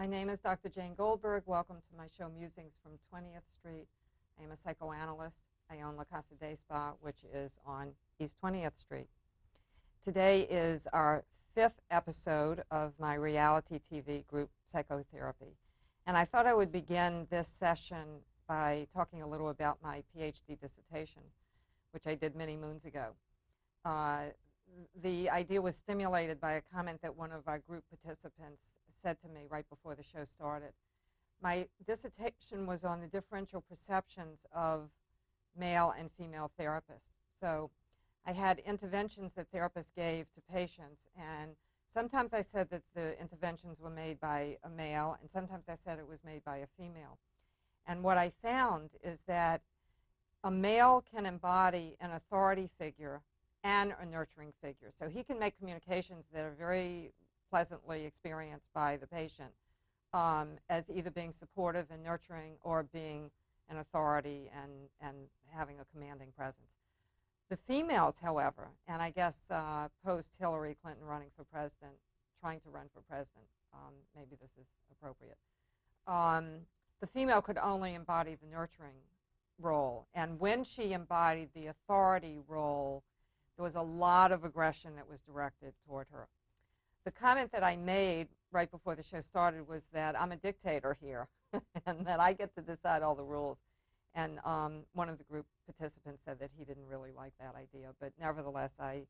My name is Dr. Jane Goldberg. Welcome to my show, Musings from 20th Street. I am a psychoanalyst. I own La Casa Day Spa, which is on East 20th Street. Today is our 5th episode of my reality TV group, Psychotherapy. And I thought I would begin this session by talking a little about my PhD dissertation, which I did many moons ago. The idea was stimulated by a comment that one of our group participants said to me right before the show started. My dissertation was on the differential perceptions of male and female therapists. So I had interventions that therapists gave to patients, and sometimes I said that the interventions were made by a male, and sometimes I said it was made by a female. And what I found is that a male can embody an authority figure and a nurturing figure. So he can make communications that are very pleasantly experienced by the patient as either being supportive and nurturing or being an authority and having a commanding presence. The females, however, and I guess post Hillary Clinton running for president, trying to run for president, maybe this is appropriate, the female could only embody the nurturing role. And when she embodied the authority role, there was a lot of aggression that was directed toward her. The comment that I made right before the show started was that I'm a dictator here and that I get to decide all the rules. And one of the group participants said that he didn't really like that idea. But nevertheless, I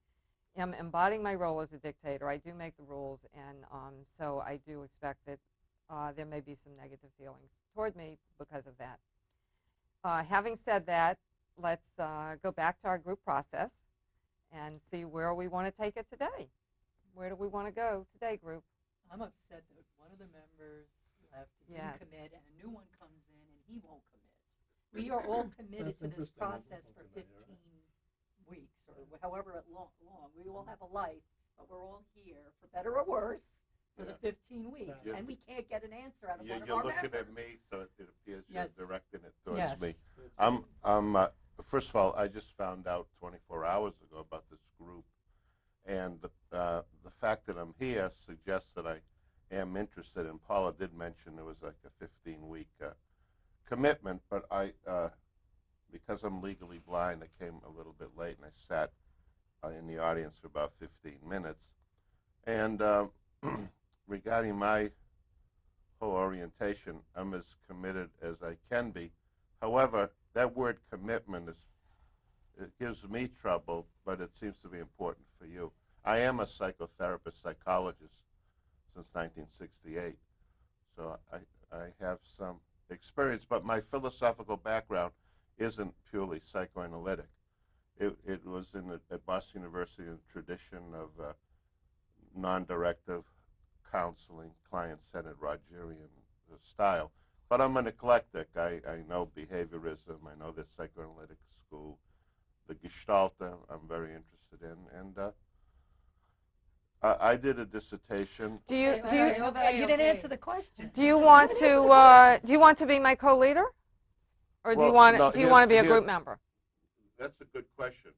am embodying my role as a dictator. I do make the rules, and so I do expect that there may be some negative feelings toward me because of that. Having said that, let's go back to our group process and see where we want to take it today. Where do we want to go today, group? I'm upset that one of the members left, didn't commit, and a new one comes in and he won't commit. We are all committed to this process for 15 weeks or however long. We all have a life, but we're all here, for better or worse, for the 15 weeks, and we can't get an answer out of one of our members. You're looking at me, so it appears Yes. you're directing it towards Yes. me. First of all, I just found out 24 hours ago about this group, and the fact that I'm here suggests that I am interested. And Paula did mention there was like a 15-week commitment, but because I'm legally blind, I came a little bit late, and I sat in the audience for about 15 minutes. And regarding my whole orientation, I'm as committed as I can be. However, that word commitment it gives me trouble, but it seems to be important for you. I am a psychotherapist, psychologist since 1968, so I have some experience, but my philosophical background isn't purely psychoanalytic. It was at Boston University in the tradition of non-directive counseling, client-centered Rogerian style. But I'm an eclectic. I know behaviorism. I know the psychoanalytic school, the Gestalt I'm very interested in, and I did a dissertation. You didn't answer the question. Do you want to be my co-leader, or do you want to be a group member? That's a good question,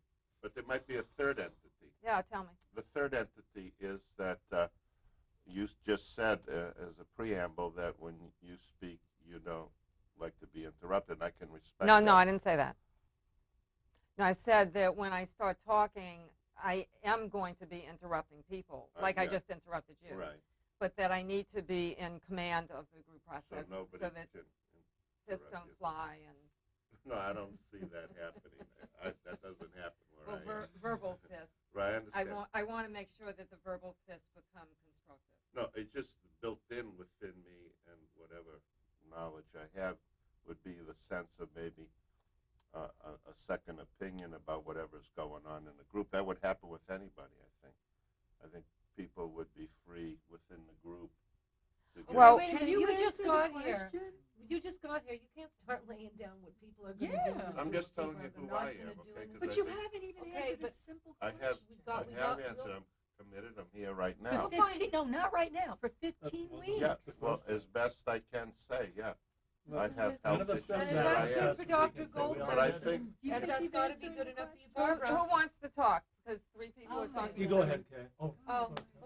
but there might be a third entity. Yeah, tell me. The third entity is that you just said as a preamble that when you speak, you don't like to be interrupted. I can respect that. No, I didn't say that. No, I said that when I start talking, I am going to be interrupting people, like I just interrupted you. Right. But that I need to be in command of the group process So so that fists don't fly. And no, I don't see that happening. That doesn't happen where I am. verbal fists. Right, I understand. I want to make sure that the verbal fists become constructive. No, it's just built in within me, and whatever knowledge I have would be the sense of maybe a second opinion about whatever's going on in the group. That would happen with anybody, I think. I think people would be free within the group. Well, You just got here. You just got here. You can't start laying down what people are going to do. I'm just telling you who I am, okay? But you haven't even answered a simple I question. have answered. I'm committed. I'm here right now. For 15, no, not right now. For 15 weeks. Yeah, well, as best I can say, yeah. I have None health of us issues done that that. I That's have. good for Dr. Goldberg. But I think That's got to be good enough for you, Barbara. Who wants to talk? Because 3 people are talking. You go ahead, Kay. Oh,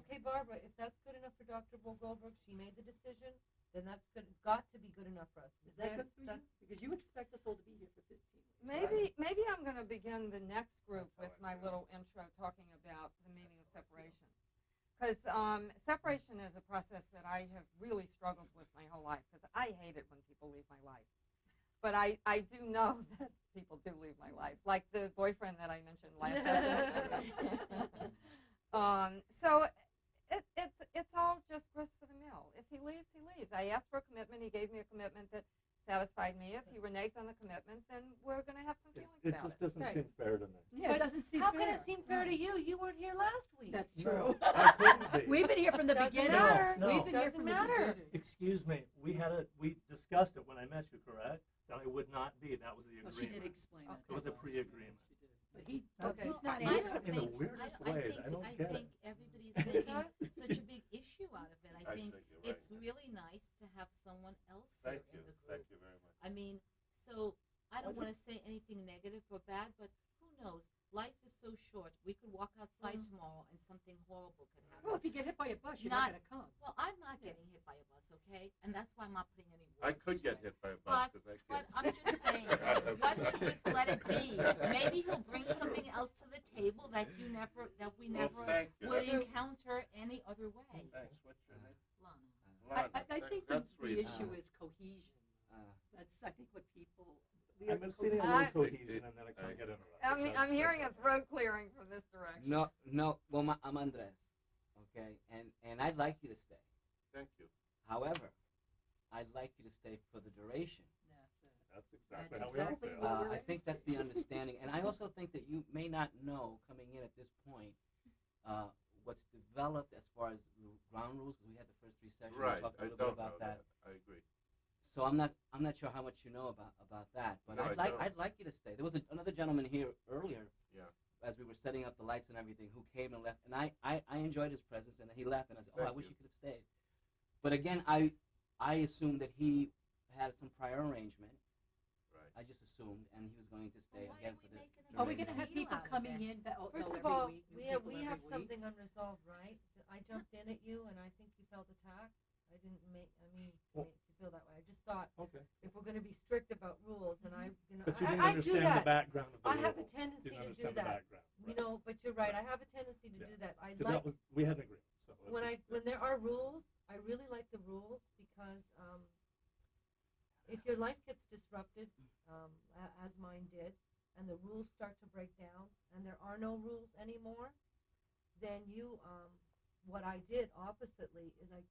okay, Barbara, if that's good enough for Dr. Goldberg, she made the decision. then that's got to be good enough for us. Is that good for you? That's Because you expect us all to be here for 15 weeks. Maybe I'm going to begin the next group with my little intro talking about the meaning of separation. Because separation is a process that I have really struggled with my whole life, because I hate it when people leave my life. But I do know that people do leave my life, like the boyfriend that I mentioned last session. So it's all just grist for the mill. If he leaves, he leaves. I asked for a commitment. He gave me a commitment that satisfied me. If he reneges on the commitment, then we're going to have some feelings It about just doesn't Right. seem fair to me. Yeah, it doesn't seem How fair. can it seem fair to you? You weren't here last week. That's No, true. I couldn't be. We've been here from the Doesn't beginning. matter. No, We've been here Doesn't from the matter. beginning. Excuse me. We discussed it when I met you, correct? That I would not be. That was the Well, agreement. she did explain that. It was to a us. pre-agreement. She did. But he's Okay. not He's answering. in the weirdest ways. I don't get think it. everybody's making such a big issue out of it. I think you're it's really nice to have someone else Thank here you. in the Thank group. you very much. I mean, so I don't want to say anything negative or bad, but who knows? Life is so short. We could walk outside tomorrow and something horrible could happen. Well, if you get hit by a bus, you're Not- not going to come. Well, I'm not getting hit by a bus, okay? And that's why I'm not putting any words I could to get it. hit by a bus because I But can't. I'm just saying, why don't you just let it be? Maybe he'll bring something else to the table that we never thank you. will encounter any other way. Thanks. What's your name? Lana. Lana. I think that's the issue reasonable. is cohesion. That's, I think, what people. I've been feeling a I- little cohesion, and then I can't get interrupted. it. I'm That's hearing a all. throat clearing from this direction. No. Well, I'm Andres, okay, and I'd like you to stay. Thank you. However, I'd like you to stay for the duration. That's exactly That's how we all exactly feel. what we're I think that's the understanding, and I also think that you may not know coming in at this point what's developed as far as the ground rules, because we had the first 3 sessions. Right. We talked a I little bit don't know about that. I agree. So I'm not sure how much you know about that, but No, I don't. I'd like you to stay. There was another gentleman here earlier. Yeah. As we were setting up the lights and everything, who came and left, and I enjoyed his presence, and then he left, and I said, I Thank wish you. he could have stayed. But again, I assumed that he had some prior arrangement. Right. I just assumed, and he was going to stay Well, why again are for we the. making a Are we big going to have deal people out of coming it? in? First of every all, week, new we people every have week? something unresolved, right? I jumped in at you, and I think you felt attacked. I didn't make. I mean, Well- make you feel that way. I just thought Okay. if we're going to be strict about rules, then I, But you didn't I do understand that. the background of the I have a rules. tendency You didn't to do understand the that. background. You know, but you're right. Right. I have a tendency to Yeah. do that. I Because like we had an agreement. So it when was- when there are rules. I really like the rules because if your life gets disrupted, as mine did, and the rules start to break down, and there are no rules anymore, then what I did oppositely is I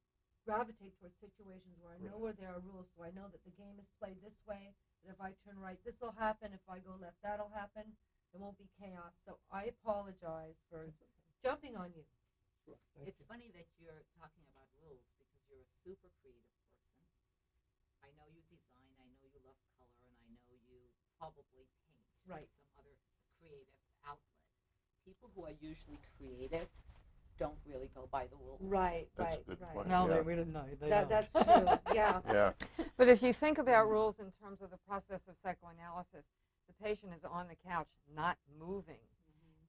gravitate towards situations where I know Right. where there are rules, so I know that the game is played this way, that if I turn right, this will happen, if I go left, that'll happen, there won't be chaos. So I apologize for jumping on you. Sure. Thank It's you. funny that you're talking about rules because you're a super creative person. I know you design, I know you love color, and I know you probably paint or Right. some other creative outlet. People who are usually creative don't really go by the rules. That's a good point. No, yeah. they really no. They That's don't. true. Yeah. Yeah. But if you think about rules in terms of the process of psychoanalysis, the patient is on the couch, not moving.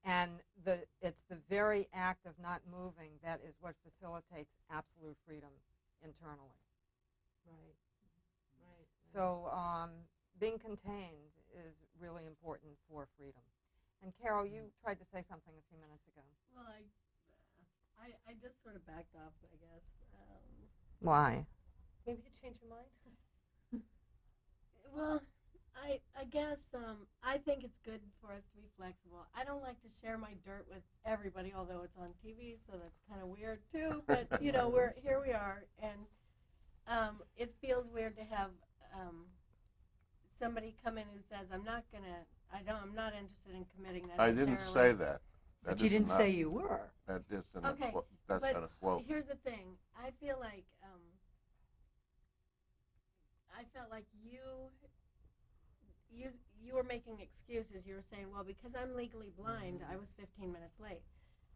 And it's the very act of not moving that is what facilitates absolute freedom internally. Right. Right. So being contained is really important for freedom. And Carol, you tried to say something a few minutes ago. Well, I just sort of backed off, I guess. Why? Maybe you change your mind. Well, I guess I think it's good for us to be flexible. I don't like to share my dirt with everybody, although it's on TV, so that's kind of weird too. But you know, here we are, and it feels weird to have somebody come in who says, I'm not interested in committing I necessarily. didn't say that. But That you is didn't not- say you were. That isn't Okay, that's but not a quote. Here's the thing. I feel like you were making excuses. You were saying, well, because I'm legally blind, I was 15 minutes late.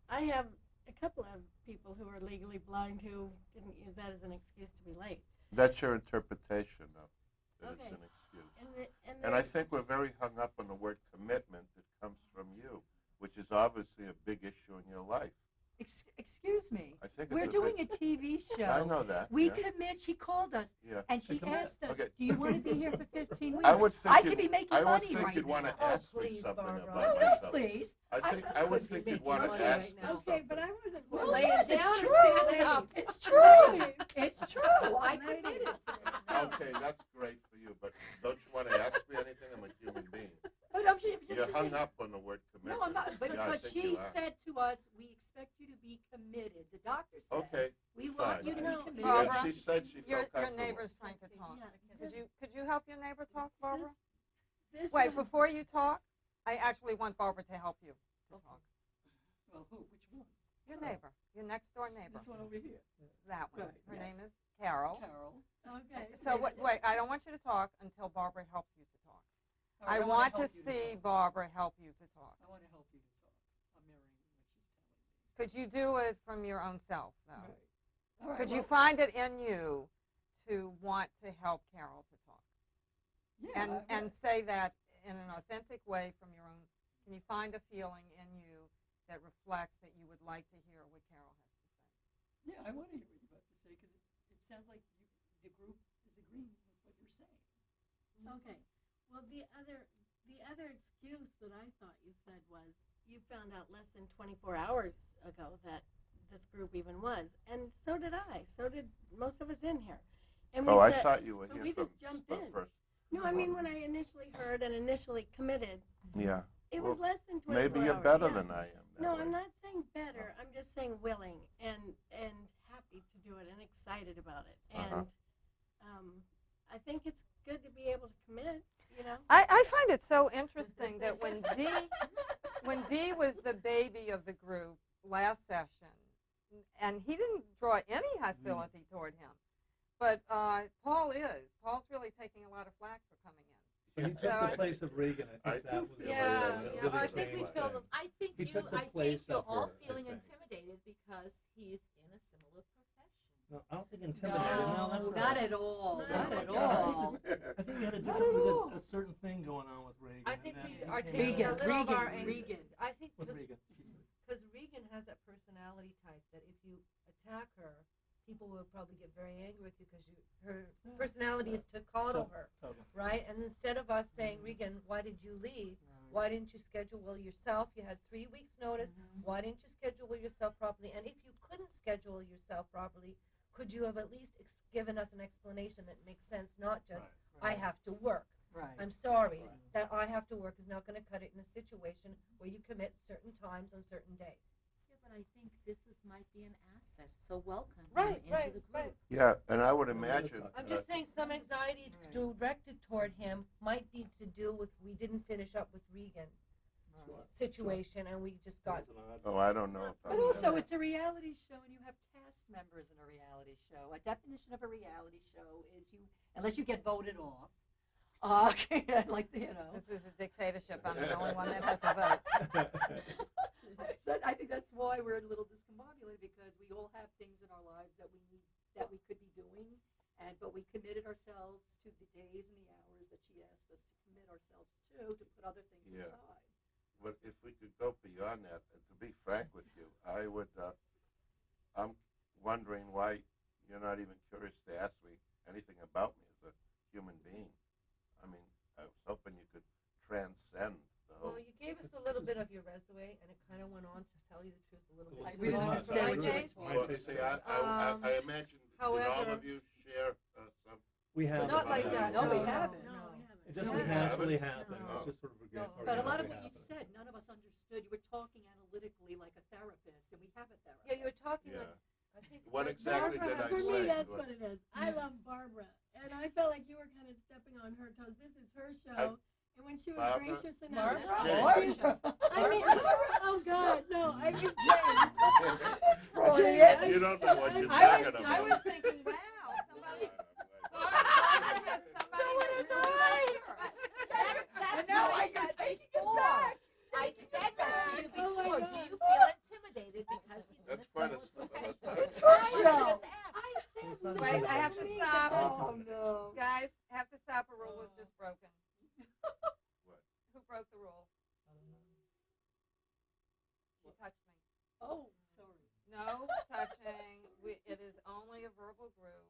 I have a couple of people who are legally blind who didn't use that as an excuse to be late. That's your interpretation of that Okay. it's an excuse. And And I think we're very hung up on the word commitment that comes from you, which is obviously a big issue in your life. Excuse me. I think We're it's a doing big, a TV show. I know that. We yeah. commit. She called us Yeah. and she commit. asked us, Okay. "Do you want to be here for 15 weeks?" I would think I you'd- could be making I would money think right you'd want now. to ask me please, something Barbara. about Oh, myself. please. I would think you'd want to money ask right me now. Okay, something. but I wasn't. Well, laying yes, down it's or true. standing up? It's true. Ladies. It's true. I Ladies. committed to this. Okay, that's great for you, but don't you want to ask me anything? I'm a human being. But You're hung up on the word commitment. No, I'm not. But, Yeah, I but think she you are. said to us, "We expect you to be committed." The doctor said, Okay, "We want fine. you to No, be committed." Barbara, and she said she Your felt comfortable. neighbor's trying to talk. Yeah, Could you help your neighbor talk, Barbara? this Wait, was- before you talk, I actually want Barbara to help you to talk. Well, who? Which one? Your neighbor, your next door neighbor. This one over here. That one. Right, Her yes. name is Carol. Carol. Okay. So wait, I don't want you to talk until Barbara helps you to talk. All right, I want to help you see talk. Barbara help you to talk. I want to help you to talk. I'm mirroring what she's Could you do it from your own self, though? telling me. All right, Could you well, find it in you to want to help Carol to talk? yeah, And say that in an authentic way from your own. Can you find a feeling in you that reflects that you would like to hear what Carol has to say? yeah, I want to hear what you have to say because it sounds like the group is agreeing with what you're saying. Okay. Well, the other excuse that I thought you said was you found out less than 24 hours ago that this group even was, and so did I. So did most of us in here. And we Oh, I said, thought you were but here we from just jumped from in. first. No, I mean when I initially heard and initially committed, Yeah. it was Well, less than 24 Maybe you're hours. better yeah. than I am. that No, way. I'm not saying better. I'm just saying willing and happy to do it and excited about it. Uh-huh. And I think it's good to be able to commit. You know. I find it so interesting that when Dee was the baby of the group last session, and he didn't draw any hostility toward him, but Paul is. Paul's really taking a lot of flack for coming in. But he took So the place of Regan. I I think do that was feel the like way that. that Yeah, really I changed think we things. feel I think He took the I think place you're of all her, I feeling think. intimidated because he's in a similar profession. No, I don't think intimidated. No, that's not right. at all. Not Not at at all. all. I think we had a Not different, at we all. had a certain thing going on with Regan. I and think then we he are came taking in a little of our Regan. I think with Regan. Excuse me. because Regan has that personality type that if you attack her, people will probably get very angry with you because her personality is to coddle her, Totally. right? And instead of us saying, Regan, why did you leave? Why didn't you schedule yourself? You had 3 weeks notice. Why didn't you schedule yourself properly? And if you couldn't schedule yourself properly, could you have at least given us an explanation that makes sense, not just I have to work. Right. I'm sorry Right. that I have to work is not going to cut it in a situation where you commit certain times on certain days. Yeah, but I think this might be an asset. So welcome Right, him into right, the group. right. Yeah, and I would Well, imagine. that's I'm just saying some anxiety Right. directed toward him might be to do with we didn't finish up with Regan Sure. situation and we just got That was an odd- Oh, I don't know. If I But would also, ever- it's a reality show, and you have cast members in a reality show. A definition of a reality show is unless you get voted off. Like This is a dictatorship. I'm the only one that has a vote. I think that's why we're a little discombobulated because we all have things in our lives that we could be doing, but we committed ourselves to the days and the hours that she asked us to commit ourselves to put other things Yeah. aside. But if we could go beyond that, and to be frank with you, I would. I'm wondering why you're not even curious to ask me anything about me as a human being. I mean, I was hoping you could transcend the whole. well, you gave us a little bit of your resume, and it kind of went on to tell you the truth a little bit. We didn't understand what you were taste. talking Well, see, I imagine. Did all however- of you share some? We have Not like that. No, we No, haven't. No, we haven't. It just No. naturally No. happened. No. It's just sort of No. But a lot of organically what you happened. said, none of us understood. You were talking analytically like a therapist, and we have a therapist. Yeah, you were talking Yeah. like I think What exactly Barbara, did I for say? me, that's What- what it is. I love Barbara, and I felt like you were kind of stepping on her toes. This is her show, and when she was Barbara? gracious enough, Barbara? I mean, Barbara, oh God, no, I mean, Freudian. You don't know what you're I talking about. was thinking, wow, somebody. Barbara has somebody So what that is really I? likes her. And now you're taking it back. I said that to you Oh my before. God. Do you feel intimidated because he's That's in quite a a similar slip of the profession? tongue. It's her I was show. just asked. I said It's not no. Wait, I have to stop. Oh, no. Guys, have to stop. A rule was just broken. What? Who broke the rule? She touched me. Oh, sorry. No touching. It is only a verbal group.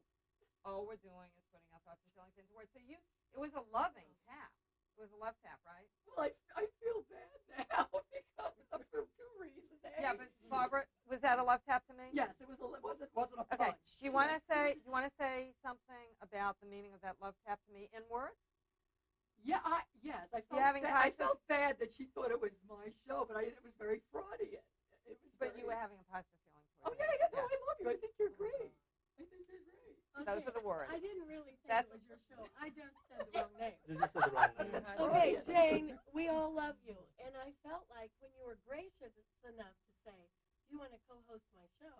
All we're doing is putting our thoughts and feelings into words. So it was a loving tap. It was a love tap, right? Well, I feel bad now because for two reasons. Yeah, but Barbara, was that a love tap to me? Yes, it wasn't a punch. Okay. Do you want to say something about the meaning of that love tap to me in words? Yeah, yes, I felt. having I positive- felt bad that she thought it was my show, but it was very fraudy. It was. But you were having a positive feeling Oh towards yeah, it. yeah. No, Yes. I love you. I think you're great. I think you're great. Those are the words. I didn't really think That's- it was your show. I just said the wrong name. You just said the wrong name. That's Okay, funny. Jane, we all love you. And I felt like when you were gracious enough to say, do you want to co-host my show?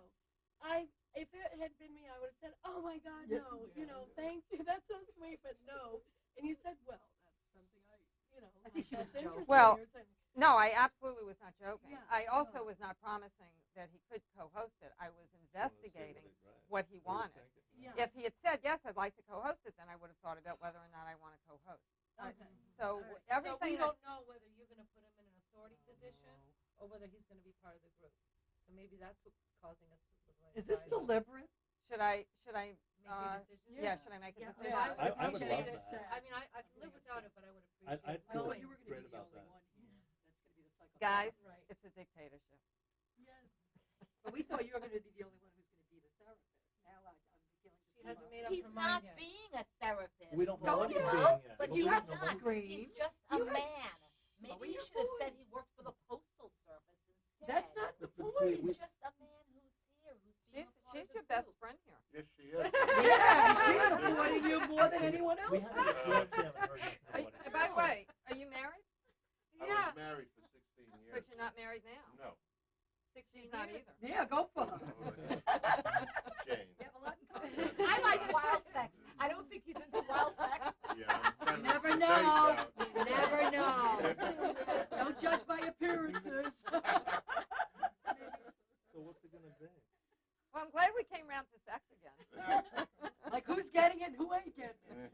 If it had been me, I would have said, oh my God, Yeah, no. yeah, Thank you. That's so sweet, but no. And you said, well, that's something I think she was that's joking. interesting. Well, You're saying, No, I absolutely was not joking. Yeah, I also no. was not promising that he could co-host it. I was investigating what he wanted. yeah. If he had said, yes, I'd like to co-host it, then I would have thought about whether or not I want to co-host. Okay. So All right. everything So we that, don't know whether you're going to put him in an authority position or whether he's going to be part of the group. So maybe that's what's causing us to look like Is this deliberate? should I, make a decision? yeah, should I make a Yeah, decision? I would love that. I mean, I can live without it, but I would appreciate I I it. feel thought you were going great to be the about only that. one here. That's going to be the psycho. Guys, Right. it's a dictatorship. Yes. But we thought you were going to be the only one who's going to be the therapist. Now I'm feeling just. She hasn't made up He's her not mind yet. being a therapist. We don't know Don't what he's you? being yet. But But you we have don't to know what- scream. He's just a You have- man. But Maybe we you have should have said he boys. works for the postal service instead. That's not the But point. He's just a man who's here, who's being a part She's of the your best group. friend here. Yes, she is. Yeah, she's supporting you more than anyone else. We actually haven't heard nothing Are you, about it. by the way, are you married? I was married for 16 years. But you're not married now. No. She's not either. Yeah, go for her. Jane. You have a lot in common. I like wild sex. I don't think he's into wild sex. Yeah, I'm trying to Never fake know. out. You never know. Don't judge by appearances. So what's it gonna be? Well, I'm glad we came round to sex again. Like who's getting it and who ain't getting it.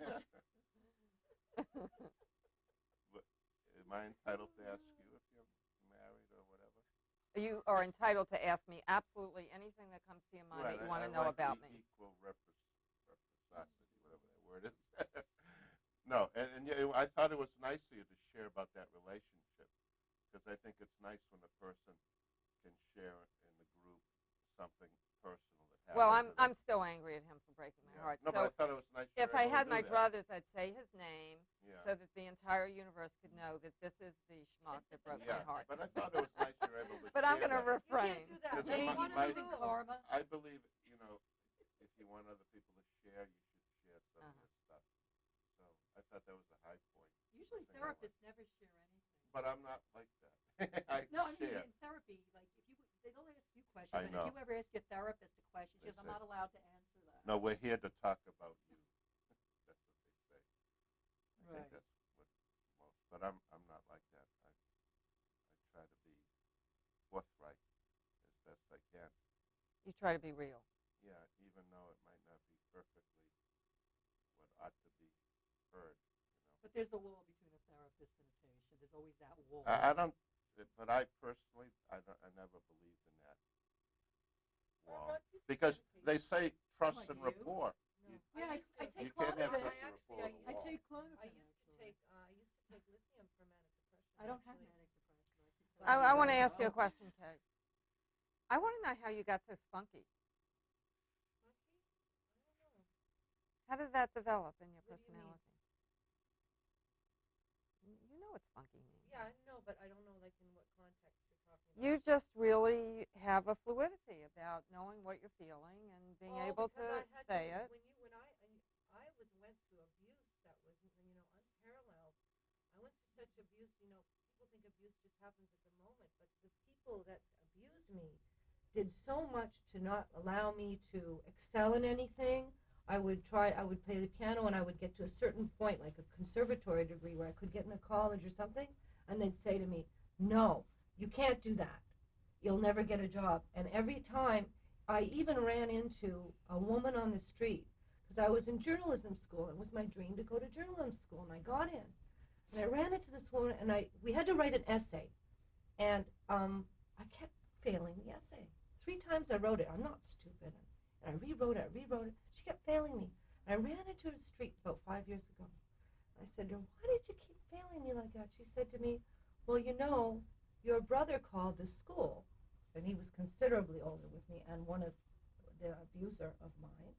Am I entitled to ask you if you're married or whatever? You are entitled to ask me absolutely anything that comes to your mind that you want to know like about the me. Equal reciprocity, whatever that word is. No, and yeah, I thought it was nice of you to share about that relationship, because I think it's nice when a person can share in the group something personal that happened. Well, to them. I'm still angry at him for breaking my Yeah. heart. No, So but I thought it was nice. you if were I able to had do my that. druthers, I'd say his name Yeah. so that the entire universe could know that this is the schmuck that broke my Yeah, heart. but I thought it was nice you were able to. But I'm share going to that. refrain. You can't do that. Because That's my- one of my- the rules. Karma. I believe, if you want other people to share, you should share some of your stuff. So I thought that was a high point. Usually therapists never share anything. But I'm not like that. I No, I mean share. in therapy, like if they'll ask you questions, I but know. if you ever ask your therapist a question, she They goes, "I'm say- not allowed to answer that." No, we're here to talk about you. That's what they say. I Right. think that's what most. But I'm not like that. I try to be forthright as best I can. You try to be real. Yeah, even though it might not be perfectly what ought to be heard. But there's a wall between a therapist and a patient. There's always that wall. I don't. But I personally, I never believed in that wall because they say trust What, and do you? rapport. No. Yeah, I You take can't have Clonopin. trust and rapport. with I a wall. take Clonopin. I used to take lithium for manic depression. I don't have actually. manic depression. can tell I you want to that. ask you a question, Kay. I want to know how you got so spunky. How did that develop in your What do you mean? personality? You know what spunky means. Yeah, I know, but I don't know like in what context you're talking about. You just really have a fluidity about knowing what you're feeling and being Oh, able to because I had say it. When I went through abuse that was unparalleled. I went through such abuse. People think abuse just happens at the moment, but the people that abused me did so much to not allow me to excel in anything. I would play the piano and I would get to a certain point, like a conservatory degree where I could get into college or something, and they'd say to me, "No, you can't do that. You'll never get a job." And every time, I even ran into a woman on the street because I was in journalism school. It was my dream to go to journalism school, and I got in. And I ran into this woman, and we had to write an essay, and I kept failing the essay 3 times I wrote it. I'm not stupid. And I rewrote it. She kept failing me. And I ran into the street about 5 years ago. I said to her, why did you keep failing me like that? She said to me, well, you know, your brother called the school, and he was considerably older with me and one of the abuser of mine,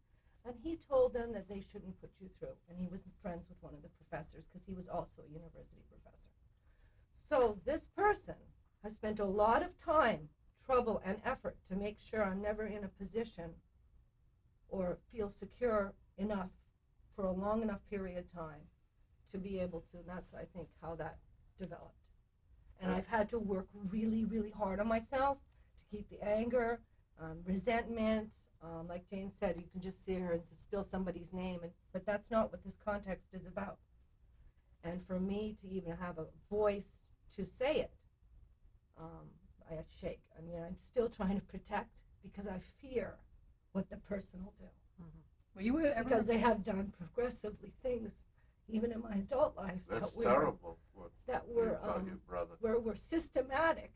and he told them that they shouldn't put you through. And he was friends with one of the professors because he was also a university professor. So this person has spent a lot of time, trouble, and effort to make sure I'm never in a position or feel secure enough for a long enough period of time to be able to, and that's, I think, how that developed. And I've had to work really, really hard on myself to keep the anger, resentment. Like Jane said, you can just sit here and spill somebody's name, but that's not what this context is about. And for me to even have a voice to say it, I had to shake. I mean, I'm still trying to protect because I fear what the person will do. Were you ever Because they have done progressively things, even in my adult life, That's that were terrible. What that you were call your brother. were systematic.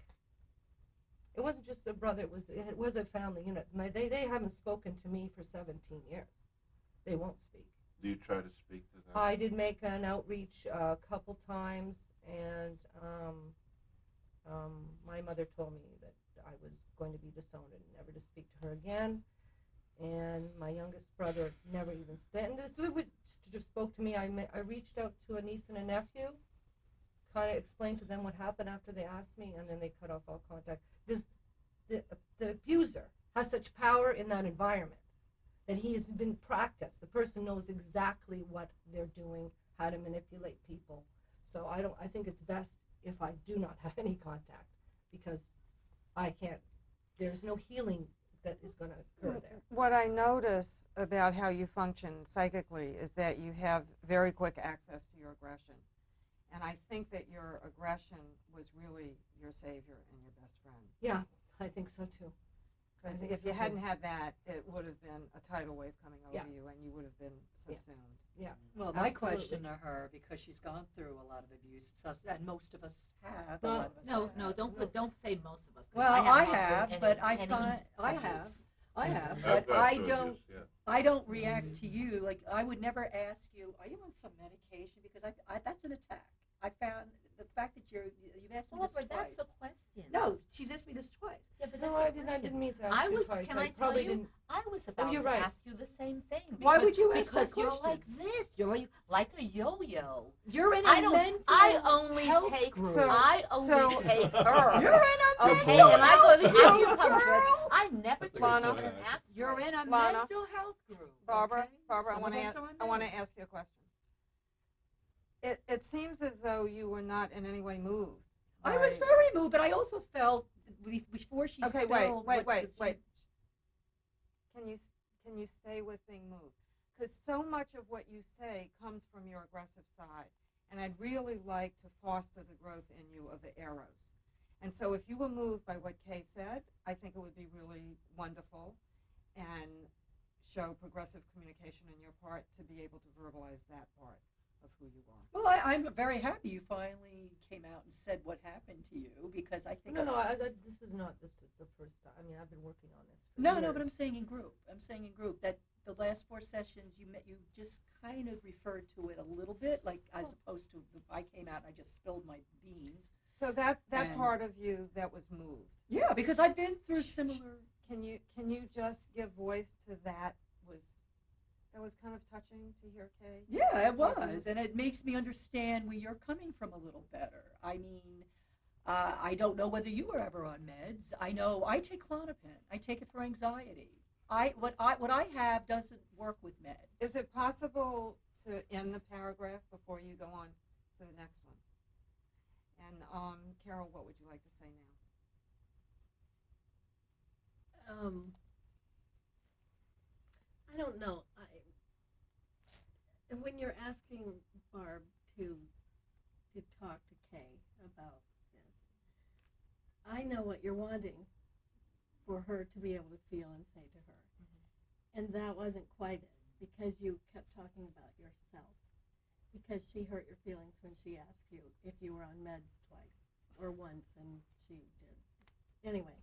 It wasn't just a brother; it was a family unit. They haven't spoken to me for 17 years. They won't speak. Do you try to speak to them? I did make an outreach a couple times, and my mother told me that I was going to be disowned and never to speak to her again. And my youngest brother never even just spoke to me. I reached out to a niece and a nephew, kind of explained to them what happened after they asked me, and then they cut off all contact. The abuser has such power in that environment that he has been practiced. The person knows exactly what they're doing, how to manipulate people. So I think it's best if I do not have any contact, because I can't, there's no healing that is going to occur there. What I notice about how you function psychically is that you have very quick access to your aggression. And I think that your aggression was really your savior and your best friend. Yeah, I think so too. Because think if so you too. hadn't had that, it would have been a tidal wave coming over Yeah. you and you would have been subsumed. Yeah. Well, my Absolutely. question to her, because she's gone through a lot of abuse, and most of us have. A Well, lot of us No, have. no, don't say most of us. 'Cause Well, I I have, have, gone but through I any find I abuse. have. I have, I've but got I some don't. abuse, yeah. I don't react to you like I would never ask you. Are you on some medication? Because I that's an attack. I found the fact that you've asked me Well, this but twice. that's a question. No, she's asked me this twice. Yeah, but No, that's I a didn't question. mean to ask I you was. twice. Can I I tell probably you? didn't. I was about you're to right. ask you the same thing. Why would you ask Because that you're question? like this. You're like a yo-yo. You're in a I don't. mental I only health take. group. I only take her. You're in a Okay, mental and I go to the health group, acupuncturist. girl. I never That's a told good her point. and asked You're her. in a Lana. mental health group. Barbara, okay? Barbara, Some I want of to us are on I want to meds. ask you a question. It seems as though you were not in any way moved. I was by- very moved, but I also felt before she Okay, spilled. wait. what she- Can you stay with being moved? Because so much of what you say comes from your aggressive side, and I'd really like to foster the growth in you of the arrows. And so, if you were moved by what Kay said, I think it would be really wonderful and show progressive communication on your part to be able to verbalize that part of who you are. Well, I'm very happy you finally came out and said what happened to you, because I think No, this is the first time. I mean, I've been working on this for No, years. no, but I'm saying in group. I'm saying in group that the last 4 sessions you just kind of referred to it a little bit, like as opposed to I came out and I just spilled my beans. So that And- part of you that was moved. Yeah, because I've been through similar. Can you just give voice to that was kind of touching to hear, Kay? Yeah, it Talking- was, and it makes me understand where you're coming from a little better. I mean, I don't know whether you were ever on meds. I know I take Klonopin. I take it for anxiety. What I have doesn't work with meds. Is it possible to end the paragraph before you go on to the next one? And Carol, what would you like to say now? I don't know. When you're asking Barb to talk to Kay about this, I know what you're wanting for her to be able to feel and say to her, and that wasn't quite it, because you kept talking about yourself, because she hurt your feelings when she asked you if you were on meds twice or once, and she did. Anyway,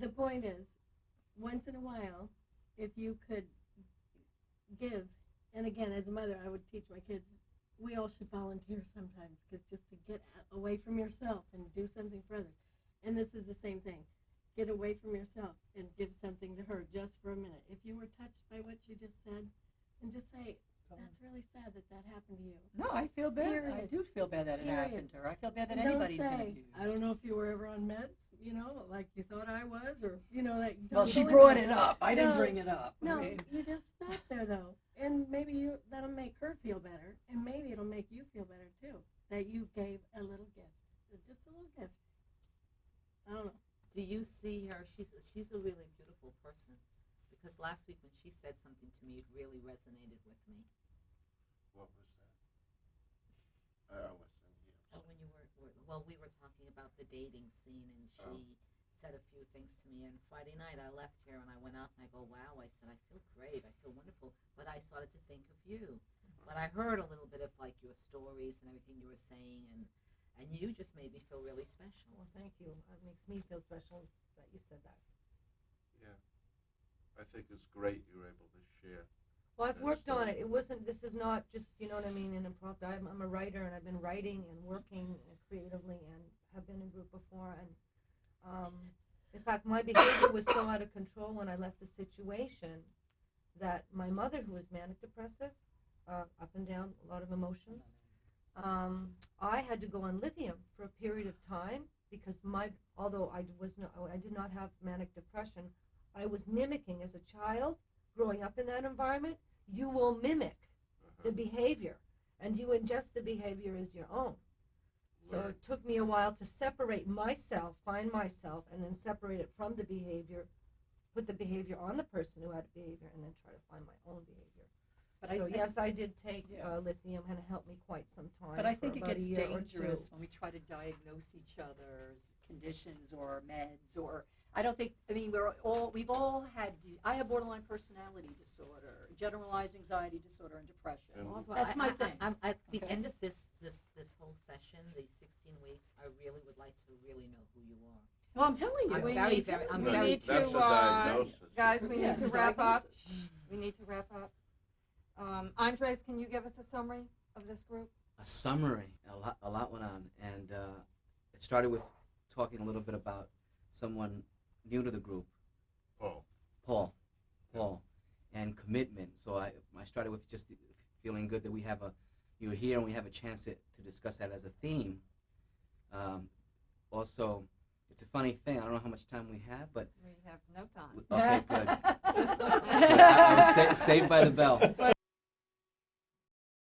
the point is, once in a while, if you could give, and again, as a mother, I would teach my kids, we all should volunteer sometimes, because just to get away from yourself and do something for others. And this is the same thing. Get away from yourself and give something to her just for a minute. If you were touched by what you just said, and just say, that's really sad that that happened to you. No, I feel bad. I Period. do feel bad that it Period. happened to her. I feel bad that And don't anybody's been say, abused. I don't know if you were ever on meds, like you thought I was, or, like. Well, don't she go brought into it up. I didn't No, bring it up. No, Okay? you just stop there though, and maybe that'll make her feel better, and maybe it'll make you feel better too, that you gave a little gift, just a little gift. I don't know. Do you see her? She's a really beautiful person. Because last week when she said something to me, it really resonated with me. What was that? I wasn't here. When you we were talking about the dating scene, and she said a few things to me. And Friday night I left here and I went out and I go, wow, I said, I feel great, I feel wonderful. But I started to think of you. But I heard a little bit of like your stories and everything you were saying, and you just made me feel really special. Well, thank you. It makes me feel special that you said that. Yeah. I think it's great you were able to share. Well, I've That's worked on so- it. This is not just, you know what I mean, an impromptu. I'm a writer, and I've been writing and working creatively, and have been in group before. And in fact, my behavior was so out of control when I left the situation that my mother, who was manic depressive, up and down, a lot of emotions, I had to go on lithium for a period of time because although I did not have manic depression, I was mimicking as a child. Growing up in that environment, you will mimic the behavior, and you ingest the behavior as your own. So Right. it took me a while to separate myself, find myself, and then separate it from the behavior, put the behavior on the person who had behavior, and then try to find my own behavior. But So I think, yes, I did take Yeah. Lithium, and it helped me quite some time. but I for think it about a gets year or dangerous two. when we try to diagnose each other's conditions or meds, or I don't think. I mean, we've all had. I have borderline personality disorder, generalized anxiety disorder, and depression. And- That's my thing. I'm at the Okay. end of this whole session, these 16 weeks, I really would like to really know who you are. Well, I'm telling you. I'm We very, need very, to- I'm we very. need That's to, a diagnosis. guys, we Yeah, need it's to a wrap up. diagnosis. We need to wrap up. Andres, can you give us a summary of this group? A summary. A lot went on, and it started with talking a little bit about someone new to the group, Paul. Paul, and commitment. So I started with just feeling good that you're here and we have a chance to discuss that as a theme. Also, it's a funny thing. I don't know how much time we have, but We have no time. okay, good. I was saved by the bell. But